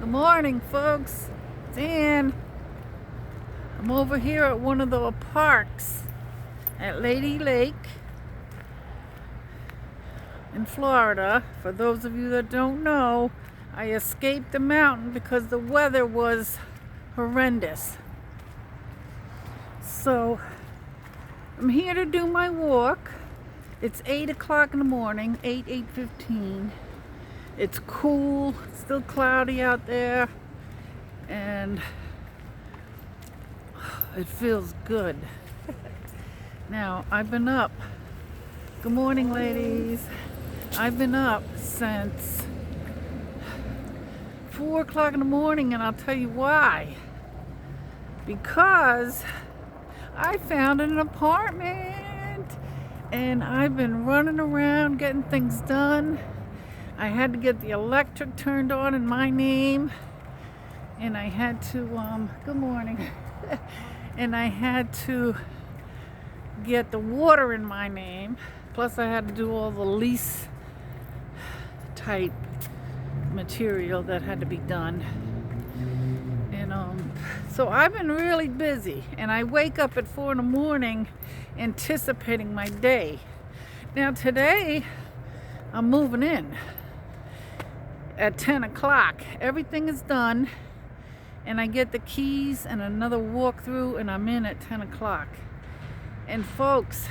Good morning, folks. It's Ann. I'm over here at one of the parks at Lady Lake in Florida. For those of you that don't know, I escaped the mountain because the weather was horrendous. So I'm here to do my walk. It's 8 o'clock in the morning, 8:15. It's cool, still cloudy out there, and it feels good. Now, I've been up. Good morning, ladies. I've been up since 4 o'clock in the morning, and I'll tell you why. Because I found an apartment, and I've been running around getting things done. I had to get the electric turned on in my name, and I had to, good morning, and I had to get the water in my name, plus I had to do all the lease type material that had to be done, and so I've been really busy, and I wake up at 4 in the morning anticipating my day. Now today, I'm moving in at 10 o'clock. Everything is done, and I get the keys and another walkthrough, and I'm in at 10 o'clock. And folks,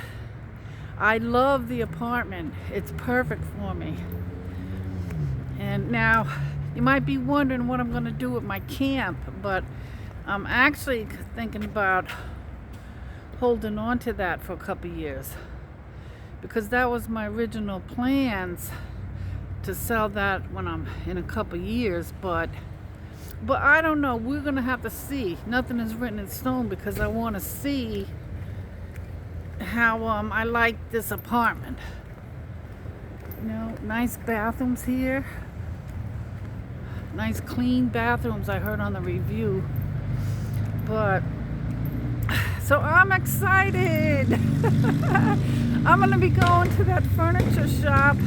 I love the apartment. It's perfect for me. And now, you might be wondering what I'm going to do with my camp, but I'm actually thinking about holding on to that for a couple years, because that was my original plans, to sell that when I'm in a couple years, but I don't know. We're gonna have to see. Nothing is written in stone, because I want to see how I like this apartment. You know, nice bathrooms here, nice clean bathrooms, I heard on the review. But so I'm excited. I'm gonna be going to that furniture shop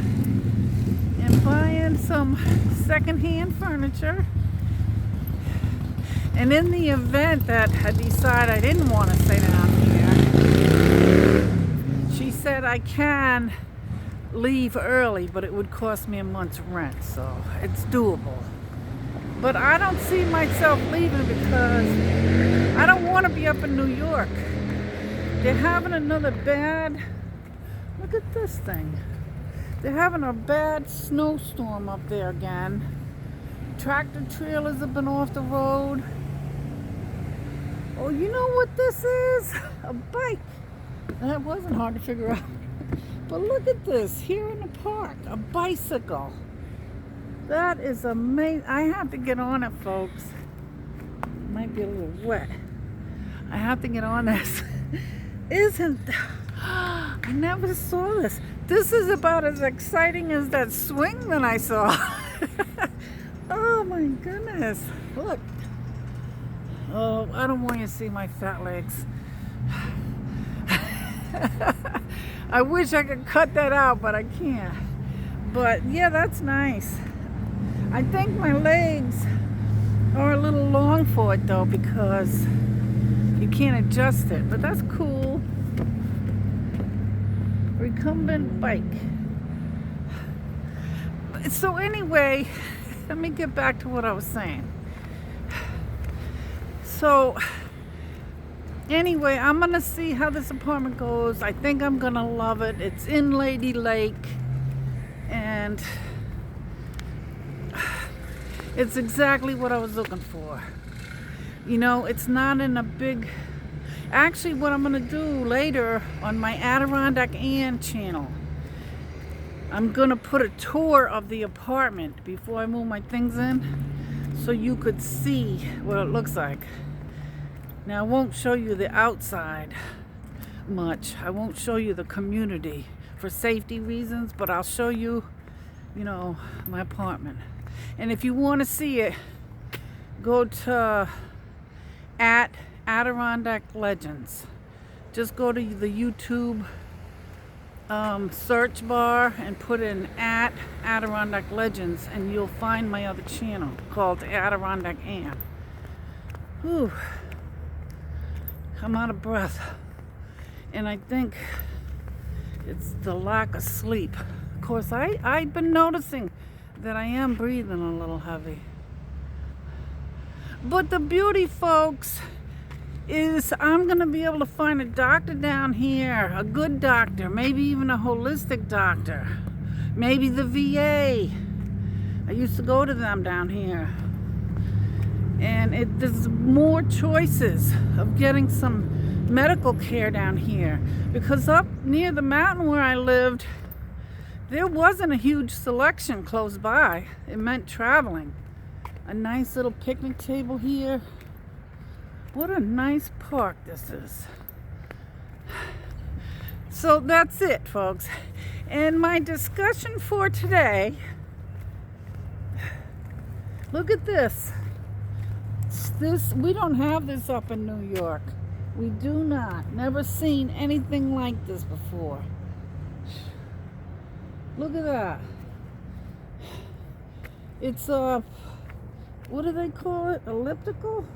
and buying some secondhand furniture. And in the event that I decide I didn't want to stay down here, she said I can leave early, but it would cost me a month's rent, so it's doable. But I don't see myself leaving, because I don't want to be up in New York. They're having another bad, look at this thing. They're having a bad snowstorm up there again. Tractor trailers have been off the road. Oh, you know what this is? A bike. That wasn't hard to figure out. But look at this here in the park. A bicycle. That is amazing. I have to get on it, folks. It might be a little wet. I have to get on this. Isn't... I never saw this. This is about as exciting as that swing that I saw. Oh my goodness. Look. Oh, I don't want you to see my fat legs. I wish I could cut that out, but I can't. But yeah, that's nice. I think my legs are a little long for it though, because you can't adjust it. But that's cool. Recumbent bike. So anyway, let me get back to what I was saying. So anyway, I'm gonna see how this apartment goes. I think I'm gonna love it. It's in Lady Lake, and it's exactly what I was looking for. You know, it's not in a big... Actually, what I'm going to do later on my Adirondack Ann channel, I'm going to put a tour of the apartment before I move my things in, so you could see what it looks like. Now, I won't show you the outside much. I won't show you the community for safety reasons, but I'll show you, you know, my apartment. And if you want to see it, go to @Adirondack Legends. Just go to the YouTube search bar and put in @Adirondack Legends, and you'll find my other channel called Adirondack Ann. Whew. I'm out of breath. And I think it's the lack of sleep. Of course, I've been noticing that I am breathing a little heavy. But the beauty, folks, is I'm going to be able to find a doctor down here, a good doctor, maybe even a holistic doctor, maybe the VA. I used to go to them down here. And there's more choices of getting some medical care down here. Because up near the mountain where I lived, there wasn't a huge selection close by. It meant traveling. A nice little picnic table here. What a nice park this is. So that's it, folks. And my discussion for today, look at this. We don't have this up in New York. We do not. Never seen anything like this before. Look at that. It's what do they call it? Elliptical?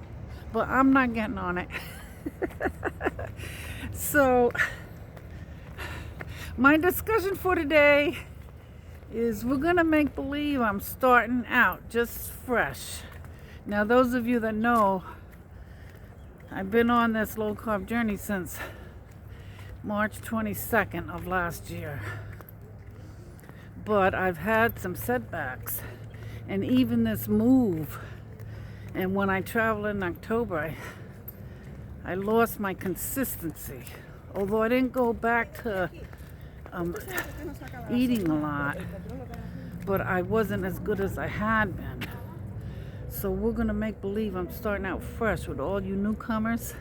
But I'm not getting on it. So, my discussion for today is we're going to make believe I'm starting out just fresh. Now, those of you that know, I've been on this low-carb journey since March 22nd of last year. But I've had some setbacks. And even this move, and when I traveled in October, I lost my consistency. Although I didn't go back to eating a lot, but I wasn't as good as I had been. So we're going to make believe I'm starting out fresh with all you newcomers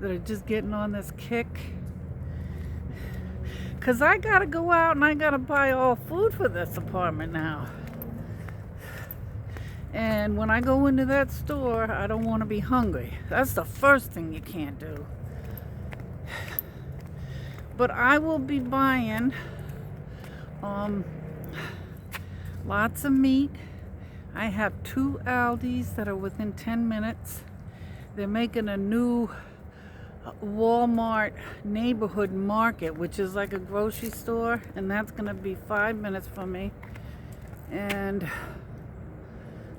that are just getting on this kick. Because I got to go out and I got to buy all food for this apartment now. And when I go into that store, I don't want to be hungry. That's the first thing you can't do. But I will be buying lots of meat. I have 2 Aldi's that are within 10 minutes. They're making a new Walmart neighborhood market, which is like a grocery store, and that's going to be 5 minutes from me. And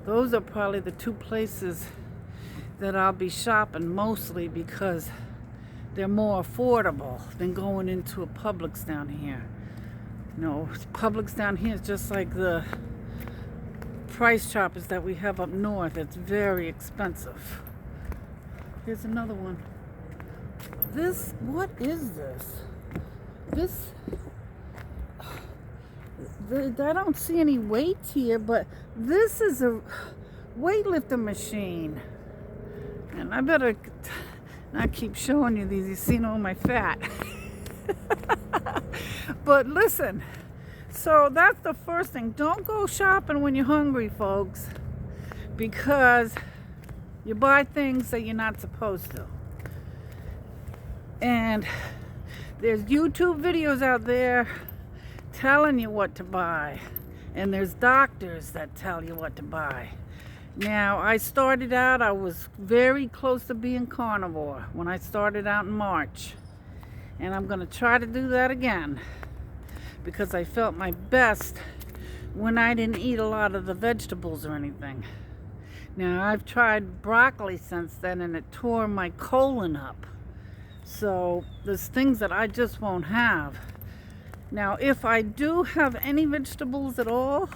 those are probably the 2 places that I'll be shopping mostly because they're more affordable than going into a Publix down here. You know, Publix down here is just like the Price Choppers that we have up north. It's very expensive. Here's another one. What is this? I don't see any weights here, but this is a weightlifting machine. And I better not keep showing you these. You've seen all my fat. But listen, so that's the first thing. Don't go shopping when you're hungry, folks, because you buy things that you're not supposed to. And there's YouTube videos out there telling you what to buy, and there's doctors that tell you what to buy. Now, I started out, I was very close to being carnivore when I started out in March, and I'm going to try to do that again because I felt my best when I didn't eat a lot of the vegetables or anything. Now, I've tried broccoli since then, and it tore my colon up. So there's things that I just won't have. Now, if I do have any vegetables at all,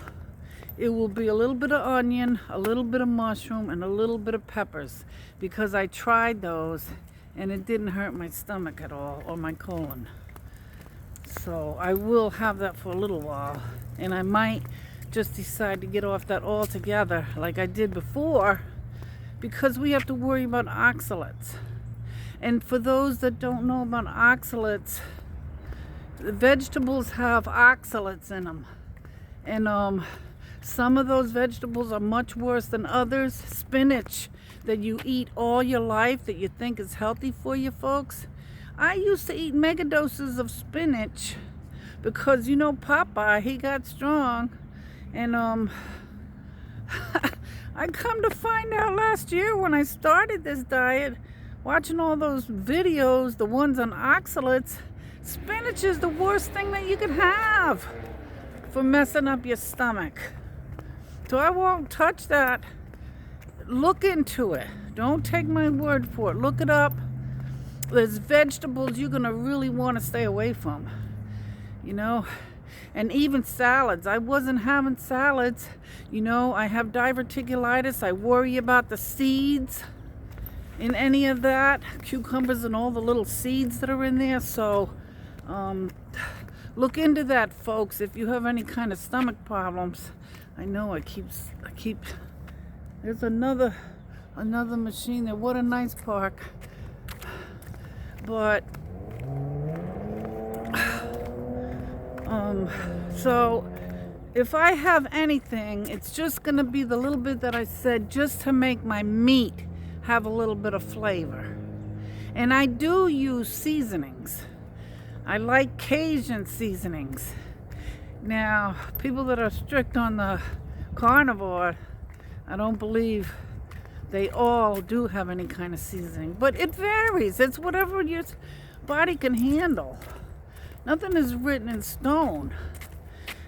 it will be a little bit of onion, a little bit of mushroom, and a little bit of peppers, because I tried those and it didn't hurt my stomach at all or my colon. So I will have that for a little while, and I might just decide to get off that altogether like I did before, because we have to worry about oxalates. And for those that don't know about oxalates, the vegetables have oxalates in them, and some of those vegetables are much worse than others. Spinach that you eat all your life that you think is healthy for you, folks. I used to eat mega doses of spinach because Popeye, he got strong, and I come to find out last year when I started this diet, watching all those videos, the ones on oxalates, spinach is the worst thing that you could have for messing up your stomach. So I won't touch that. Look into it. Don't take my word for it. Look it up. There's vegetables you're going to really want to stay away from. And even salads. I wasn't having salads. I have diverticulitis. I worry about the seeds in any of that. Cucumbers and all the little seeds that are in there. So look into that, folks, if you have any kind of stomach problems. I know I keep there's another machine there. What a nice park. But so if I have anything, it's just gonna be the little bit that I said, just to make my meat have a little bit of flavor. And I do use seasonings. I like Cajun seasonings. Now, people that are strict on the carnivore, I don't believe they all do have any kind of seasoning. But it varies. It's whatever your body can handle. Nothing is written in stone.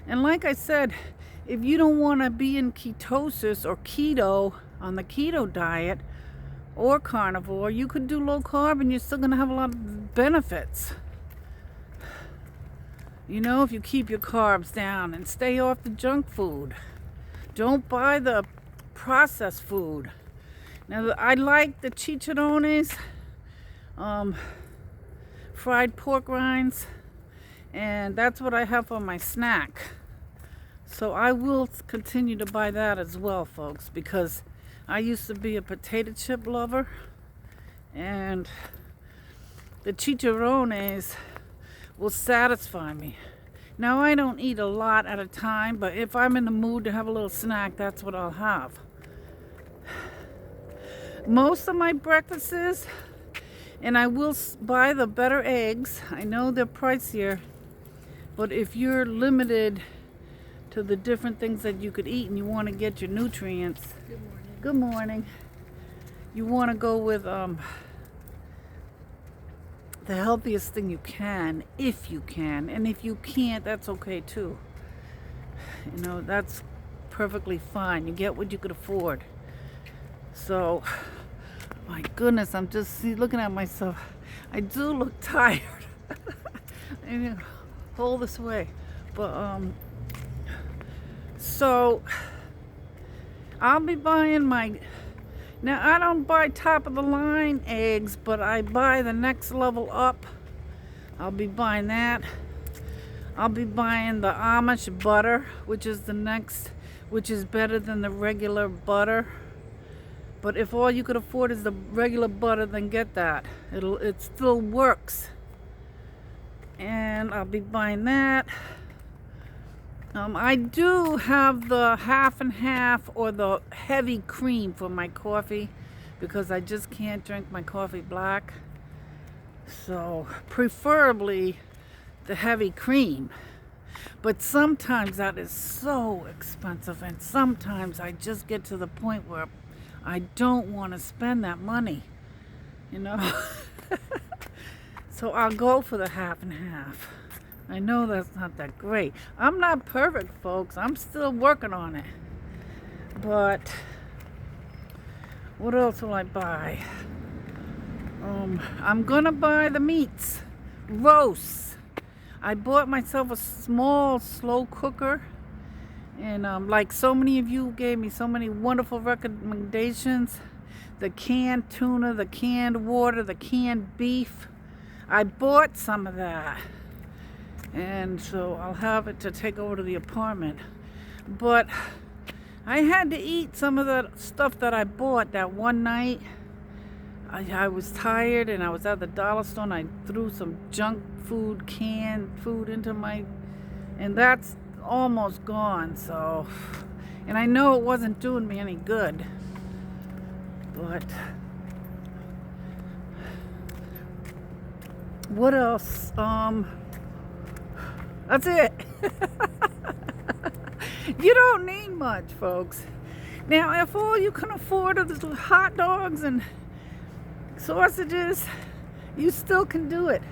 And like I said, if you don't want to be in ketosis or keto on the keto diet or carnivore, you could do low carb and you're still going to have a lot of benefits. If you keep your carbs down and stay off the junk food. Don't buy the processed food. Now, I like the chicharrones, fried pork rinds, and that's what I have for my snack. So I will continue to buy that as well, folks, because I used to be a potato chip lover, and the chicharrones will satisfy me. Now, I don't eat a lot at a time, but if I'm in the mood to have a little snack, that's what I'll have. Most of my breakfasts, and I will buy the better eggs. I know they're pricier, but if you're limited to the different things that you could eat and you want to get your nutrients. Good morning. Good morning. You want to go with the healthiest thing you can, if you can. And if you can't, that's okay too. That's perfectly fine. You get what you could afford. So, my goodness, I'm just looking at myself. I do look tired. And hold this way. But, so, I'll be buying now I don't buy top of the line eggs, but I buy the next level up. I'll be buying that. I'll be buying the Amish butter, which is better than the regular butter. But if all you could afford is the regular butter, then get that. It still works. And I'll be buying that. I do have the half and half or the heavy cream for my coffee because I just can't drink my coffee black. So preferably the heavy cream. But sometimes that is so expensive, and sometimes I just get to the point where I don't want to spend that money, So I'll go for the half and half. I know that's not that great. I'm not perfect, folks. I'm still working on it. But what else will I buy? I'm gonna buy the meats, roasts. I bought myself a small slow cooker, and like so many of you gave me so many wonderful recommendations. The canned tuna, the canned water, the canned beef. I bought some of that, and so I'll have it to take over to the apartment. But I had to eat some of the stuff that I bought that one night. I was tired and I was at the dollar store and I threw some junk food, canned food into and that's almost gone. So, and I know it wasn't doing me any good, but what else? That's it. You don't need much, folks. Now, if all you can afford are the hot dogs and sausages, you still can do it.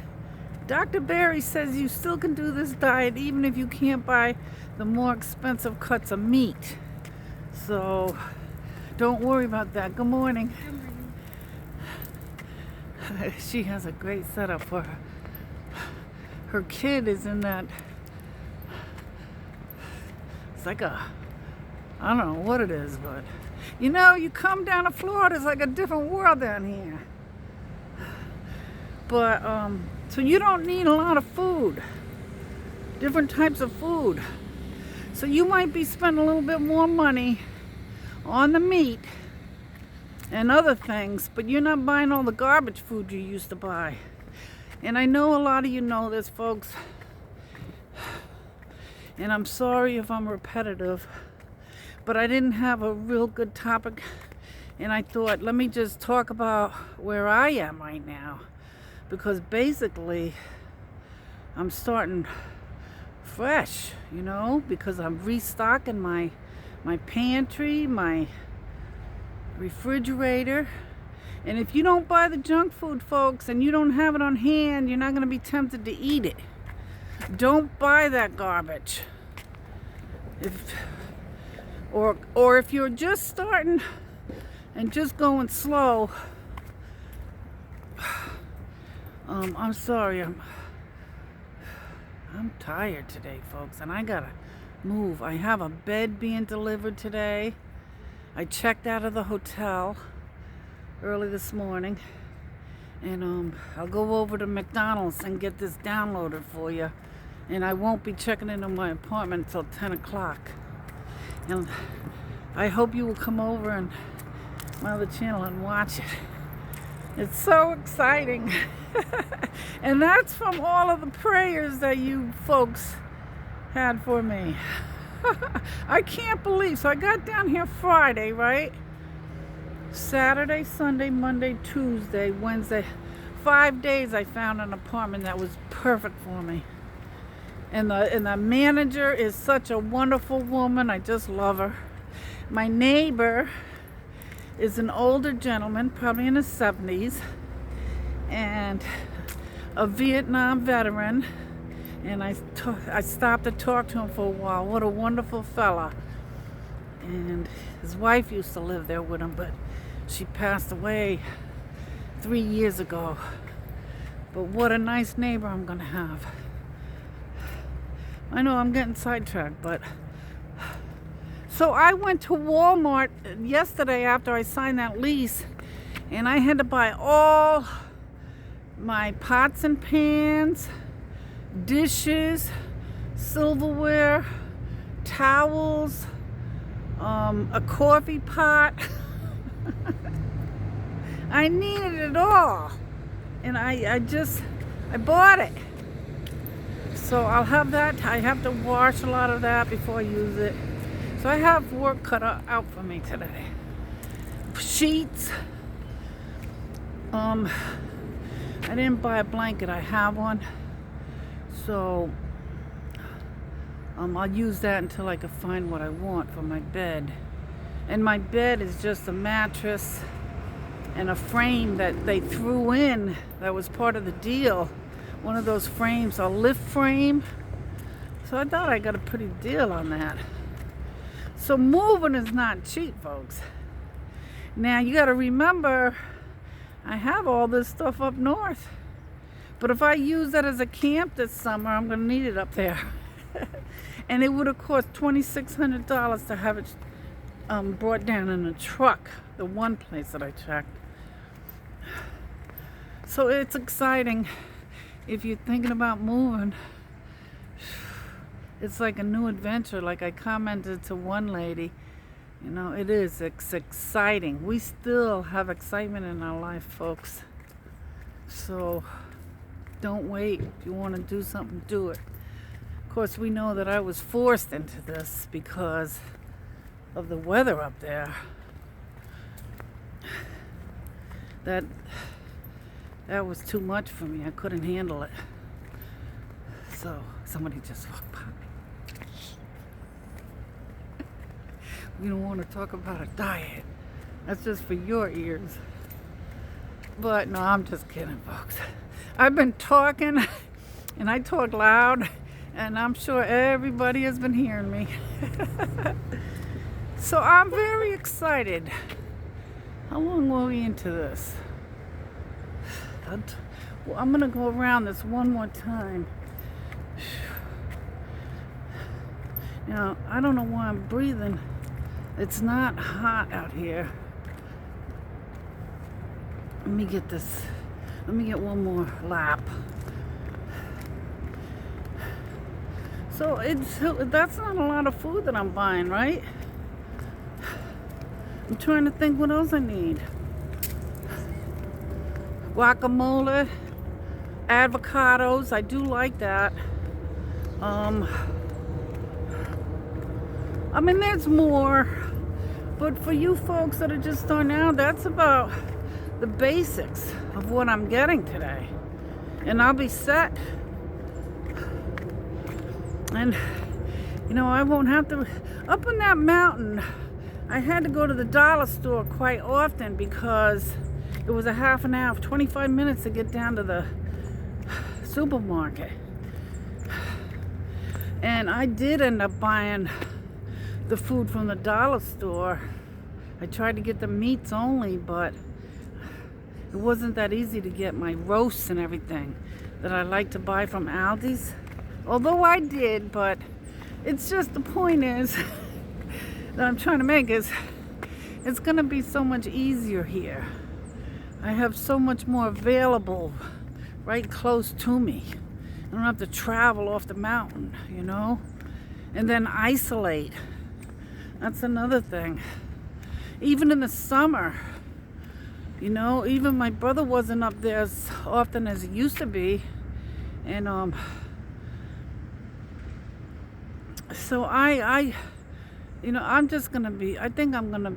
Dr. Berry says you still can do this diet even if you can't buy the more expensive cuts of meat. So don't worry about that. Good morning. Good morning. She has a great setup for her. Her kid is in that, it's like a, I don't know what it is, but you know, you come down to Florida, it's like a different world down here. But so you don't need a lot of food, different types of food. So you might be spending a little bit more money on the meat and other things, but you're not buying all the garbage food you used to buy. And I know a lot of you know this, folks, and I'm sorry if I'm repetitive, but I didn't have a real good topic, and I thought, let me just talk about where I am right now. Because basically, I'm starting fresh, you know, because I'm restocking my pantry, my refrigerator. And if you don't buy the junk food, folks, and you don't have it on hand, you're not going to be tempted to eat it. Don't buy that garbage. Or if you're just starting and just going slow, I'm sorry, I'm tired today, folks, and I gotta move. I have a bed being delivered today. I checked out of the hotel early this morning, and I'll go over to McDonald's and get this downloaded for you, and I won't be checking into my apartment until 10 o'clock. And I hope you will come over and my other channel and watch it. It's so exciting. And that's from all of the prayers that you folks had for me. I can't believe. So I got down here Friday, right? Saturday, Sunday, Monday, Tuesday, Wednesday. 5 days I found an apartment that was perfect for me. And the manager is such a wonderful woman. I just love her. My neighbor is an older gentleman, probably in his 70s, and a Vietnam veteran. And I stopped to talk to him for a while. What a wonderful fella. And his wife used to live there with him, but she passed away 3 years ago. But what a nice neighbor I'm going to have. I know I'm getting sidetracked, but... So I went to Walmart yesterday after I signed that lease, and I had to buy all my pots and pans, dishes, silverware, towels, a coffee pot. I needed it all, and I bought it. So I'll have that. I have to wash a lot of that before I use it. So I have work cut out for me today. Sheets. I didn't buy a blanket. I have one. So I'll use that until I can find what I want for my bed. And my bed is just a mattress and a frame that they threw in that was part of the deal. One of those frames, a lift frame. So I thought I got a pretty deal on that. So moving is not cheap, folks. Now you got to remember, I have all this stuff up north. But if I use that as a camp this summer, I'm going to need it up there. And it would have cost $2,600 to have it brought down in a truck, the one place that I checked. So it's exciting. If you're thinking about moving, it's like a new adventure. Like I commented to one lady, you know, it's exciting. We still have excitement in our life, folks. So don't wait. If you want to do something, do it. Of course, we know that I was forced into this because of the weather up there. That was too much for me. I couldn't handle it. So, somebody just walked by me. We don't want to talk about a diet. That's just for your ears. But no, I'm just kidding, folks. I've been talking, and I talk loud, and I'm sure everybody has been hearing me. So I'm very excited. How long were we into this? Well, I'm gonna go around this one more time. Now, I don't know why I'm breathing. It's not hot out here. Let me get this. Let me get one more lap. So that's not a lot of food that I'm buying, right? I'm trying to think what else I need. Guacamole, avocados. I do like that. I mean, there's more, but for you folks that are just starting out, that's about the basics of what I'm getting today, and I'll be set. And you know, I won't have to up in that mountain. I had to go to the dollar store quite often because it was a half an hour, 25 minutes to get down to the supermarket. And I did end up buying the food from the dollar store. I tried to get the meats only, but it wasn't that easy to get my roasts and everything that I like to buy from Aldi's. Although I did, but it's just, the point is that I'm trying to make is it's going to be so much easier here. I have so much more available right close to me. I don't have to travel off the mountain, you know, and then isolate. That's another thing. Even in the summer, you know, even my brother wasn't up there as often as he used to be. And so I you know, I'm just gonna be, I think I'm gonna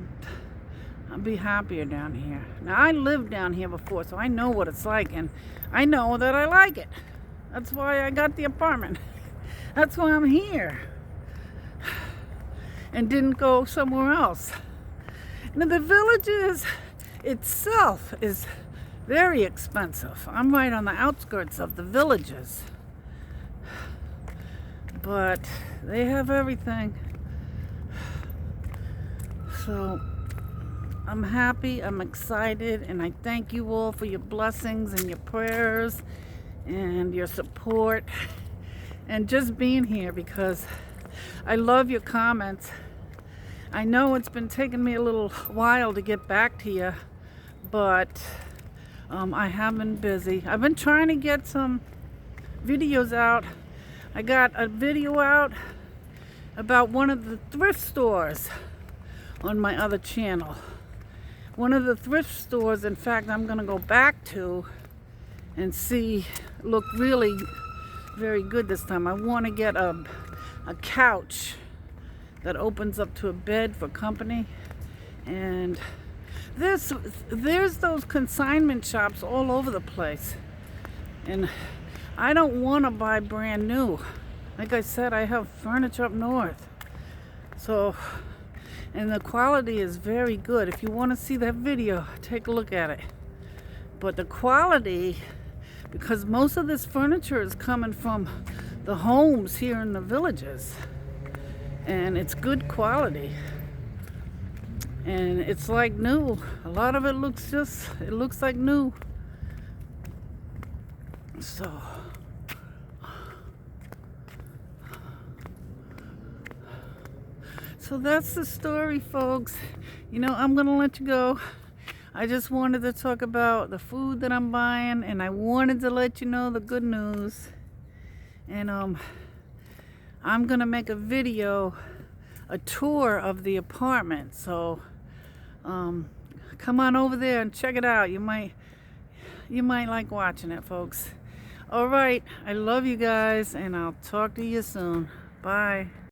be happier down here. Now, I lived down here before, so I know what it's like, and I know that I like it. That's why I got the apartment. That's why I'm here and didn't go somewhere else. Now, the Villages itself is very expensive. I'm right on the outskirts of the Villages, but they have everything. So I'm happy, I'm excited, and I thank you all for your blessings and your prayers and your support and just being here, because I love your comments. I know it's been taking me a little while to get back to you, but I have been busy. I've been trying to get some videos out. I got a video out about one of the thrift stores on my other channel. One of the thrift stores, in fact, I'm going to go back to and see, look really very good this time. I want to get a couch that opens up to a bed for company. And there's those consignment shops all over the place. And I don't want to buy brand new. Like I said, I have furniture up north. So, and the quality is very good. If you want to see that video, take a look at it. But the quality, because most of this furniture is coming from the homes here in the Villages, and it's good quality, and it's like new. A lot of it looks like new. So that's the story, folks. You know, I'm gonna let you go. I just wanted to talk about the food that I'm buying, and I wanted to let you know the good news. And I'm gonna make a video, a tour of the apartment. So come on over there and check it out. You might like watching it, folks. All right, I love you guys, and I'll talk to you soon. Bye.